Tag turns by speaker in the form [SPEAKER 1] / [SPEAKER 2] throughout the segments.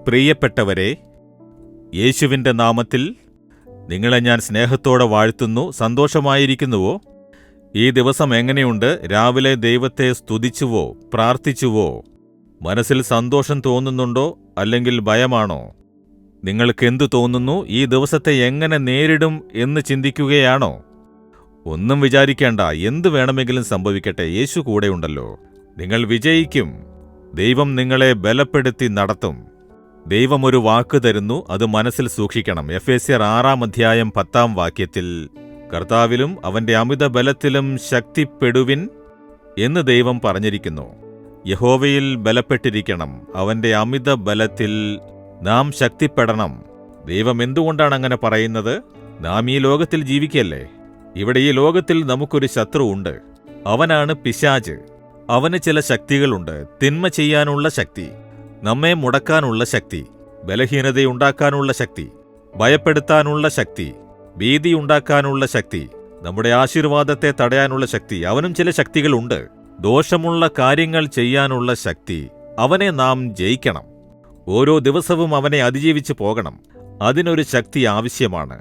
[SPEAKER 1] പ്രിയപ്പെട്ടവരെ, യേശുവിൻ്റെ നാമത്തിൽ നിങ്ങളെ ഞാൻ സ്നേഹത്തോടെ വാഴ്ത്തുന്നു. സന്തോഷമായിരിക്കുന്നുവോ? ഈ ദിവസം എങ്ങനെയുണ്ട്? രാവിലെ ദൈവത്തെ സ്തുതിച്ചുവോ? പ്രാർത്ഥിച്ചുവോ? മനസ്സിൽ സന്തോഷം തോന്നുന്നുണ്ടോ? അല്ലെങ്കിൽ ഭയമാണോ? നിങ്ങൾക്കെന്തു തോന്നുന്നു? ഈ ദിവസത്തെ എങ്ങനെ നേരിടും എന്ന് ചിന്തിക്കുകയാണോ? ഒന്നും വിചാരിക്കേണ്ട, എന്തു വേണമെങ്കിലും സംഭവിക്കട്ടെ, യേശു കൂടെയുണ്ടല്ലോ. നിങ്ങൾ വിജയിക്കും. ദൈവം നിങ്ങളെ ബലപ്പെടുത്തി നടത്തും. ദൈവം ഒരു വാക്ക് തരുന്നു, അത് മനസ്സിൽ സൂക്ഷിക്കണം. എഫേസ്യർ 6:10 കർത്താവിലും അവന്റെ അമിത ബലത്തിലും ശക്തിപ്പെടുവിൻ എന്ന് ദൈവം പറഞ്ഞിരിക്കുന്നു. യഹോവയിൽ ബലപ്പെട്ടിരിക്കണം. അവന്റെ അമിത ബലത്തിൽ നാം ശക്തിപ്പെടണം. ദൈവം എന്തുകൊണ്ടാണ് അങ്ങനെ പറയുന്നത്? നാം ഈ ലോകത്തിൽ ജീവിക്കല്ലേ. ഇവിടെ ഈ ലോകത്തിൽ നമുക്കൊരു ശത്രു ഉണ്ട്. അവനാണ് പിശാച്. അവന് ചില ശക്തികളുണ്ട്. തിന്മ ചെയ്യാനുള്ള ശക്തി, നമ്മെ മുടക്കാനുള്ള ശക്തി, ബലഹീനതയുണ്ടാക്കാനുള്ള ശക്തി, ഭയപ്പെടുത്താനുള്ള ശക്തി, ഭീതിയുണ്ടാക്കാനുള്ള ശക്തി, നമ്മുടെ ആശീർവാദത്തെ തടയാനുള്ള ശക്തി. അവനും ചില ശക്തികളുണ്ട്. ദോഷമുള്ള കാര്യങ്ങൾ ചെയ്യാനുള്ള ശക്തി. അവനെ നാം ജയിക്കണം. ഓരോ ദിവസവും അവനെ അതിജീവിച്ച് പോകണം. അതിനൊരു ശക്തി ആവശ്യമാണ്.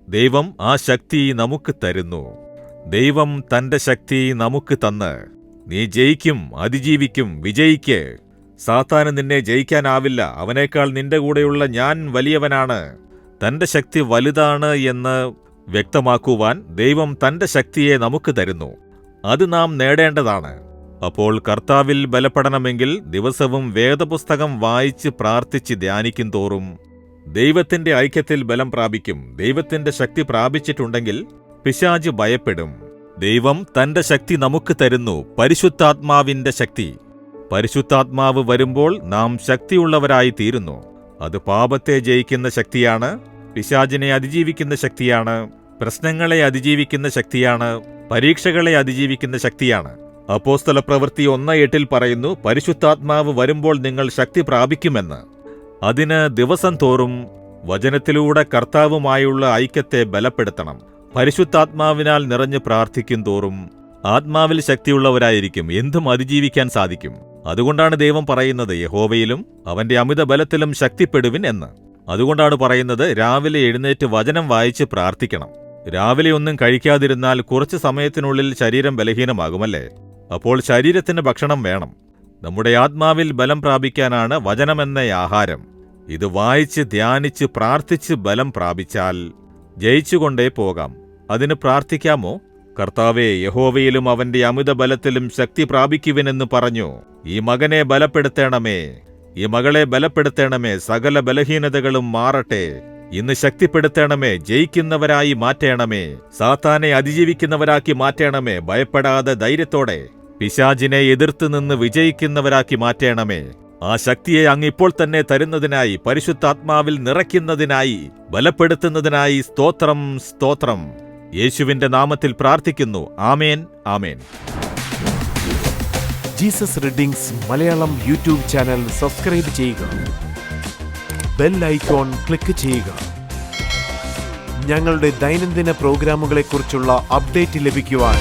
[SPEAKER 1] ദൈവം ആ ശക്തി നമുക്ക് തരുന്നു. ദൈവം തന്റെ ശക്തി നമുക്ക് തന്ന് നീ ജയിക്കും, അതിജീവിക്കും, വിജയിക്ക്. സാത്താന് നിന്നെ ജയിക്കാനാവില്ല. അവനേക്കാൾ നിന്റെ കൂടെയുള്ള ഞാൻ വലിയവനാണ്. തന്റെ ശക്തി വലുതാണ് എന്ന് വ്യക്തമാക്കുവാൻ ദൈവം തന്റെ ശക്തിയെ നമുക്ക് തരുന്നു. അത് നാം നേടേണ്ടതാണ്. അപ്പോൾ കർത്താവിൽ ബലപ്പെടണമെങ്കിൽ ദിവസവും വേദപുസ്തകം വായിച്ച് പ്രാർത്ഥിച്ച് ധ്യാനിക്കും തോറും ദൈവത്തിന്റെ ഐക്യത്തിൽ ബലം പ്രാപിക്കും. ദൈവത്തിന്റെ ശക്തി പ്രാപിച്ചിട്ടുണ്ടെങ്കിൽ പിശാച് ഭയപ്പെടും. ദൈവം തന്റെ ശക്തി നമുക്ക് തരുന്നു, പരിശുദ്ധാത്മാവിന്റെ ശക്തി. പരിശുദ്ധാത്മാവ് വരുമ്പോൾ നാം ശക്തിയുള്ളവരായി തീരുന്നു. അത് പാപത്തെ ജയിക്കുന്ന ശക്തിയാണ്, പിശാചിനെ അതിജീവിക്കുന്ന ശക്തിയാണ്, പ്രശ്നങ്ങളെ അതിജീവിക്കുന്ന ശക്തിയാണ്, പരീക്ഷകളെ അതിജീവിക്കുന്ന ശക്തിയാണ്. അപ്പോസ്തലപ്രവൃത്തി 1:8 പറയുന്നു, പരിശുദ്ധാത്മാവ് വരുമ്പോൾ നിങ്ങൾ ശക്തി പ്രാപിക്കുമെന്ന്. അതിന് ദിവസം തോറും വചനത്തിലൂടെ കർത്താവുമായുള്ള ഐക്യത്തെ ബലപ്പെടുത്തണം. പരിശുദ്ധാത്മാവിനാൽ നിറഞ്ഞ് പ്രാർത്ഥിക്കും തോറും ആത്മാവിൽ ശക്തിയുള്ളവരായിരിക്കും. എന്തും അതിജീവിക്കാൻ സാധിക്കും. അതുകൊണ്ടാണ് ദൈവം പറയുന്നത്, യഹോവയിലും അവന്റെ അമിത ബലത്തിലും ശക്തിപ്പെടുവിൻ എന്ന്. അതുകൊണ്ടാണ് പറയുന്നത്, രാവിലെ എഴുന്നേറ്റ് വചനം വായിച്ച് പ്രാർത്ഥിക്കണം. രാവിലെ ഒന്നും കഴിക്കാതിരുന്നാൽ കുറച്ചു സമയത്തിനുള്ളിൽ ശരീരം ബലഹീനമാകുമല്ലേ. അപ്പോൾ ശരീരത്തിന് ഭക്ഷണം വേണം. നമ്മുടെ ആത്മാവിൽ ബലം പ്രാപിക്കാനാണ് വചനമെന്ന ആഹാരം. ഇത് വായിച്ച് ധ്യാനിച്ച് പ്രാർത്ഥിച്ച് ബലം പ്രാപിച്ചാൽ ജയിച്ചുകൊണ്ടേ പോകാം. അതിന് പ്രാർത്ഥിക്കാമോ? കർത്താവേ, യഹോവയിലും അവന്റെ അമിത ബലത്തിലും ശക്തി പ്രാപിക്കുവിനെന്ന് പറഞ്ഞു. ഈ മകനെ ബലപ്പെടുത്തണമേ, ഈ മകളെ ബലപ്പെടുത്തണമേ. സകല ബലഹീനതകളും മാറട്ടെ. ഇന്ന് ശക്തിപ്പെടുത്തണമേ. ജയിക്കുന്നവരായി മാറ്റണമേ. സാത്താനെ അതിജീവിക്കുന്നവരാക്കി മാറ്റണമേ. ഭയപ്പെടാതെ ധൈര്യത്തോടെ പിശാചിനെ എതിർത്ത് നിന്ന് വിജയിക്കുന്നവരാക്കി മാറ്റണമേ. ആ ശക്തിയെ അങ്ങ് ഇപ്പോൾ തന്നെ തരുന്നതിനായി, പരിശുദ്ധാത്മാവിൽ നിറയ്ക്കുന്നതിനായി, ബലപ്പെടുത്തുന്നതിനായി സ്തോത്രം, സ്തോത്രം. യേശുവിന്റെ നാമത്തിൽ പ്രാർത്ഥിക്കുന്നു. ആമേൻ, ആമേൻ.
[SPEAKER 2] Jesus readings Malayalam YouTube channel subscribe ചെയ്യുക. ബെൽ ഐക്കോൺ ക്ലിക്ക് ചെയ്യുക. ഞങ്ങളുടെ ദൈനംദിന പ്രോഗ്രാമുകളെക്കുറിച്ചുള്ള അപ്ഡേറ്റ് ലഭിക്കുവാൻ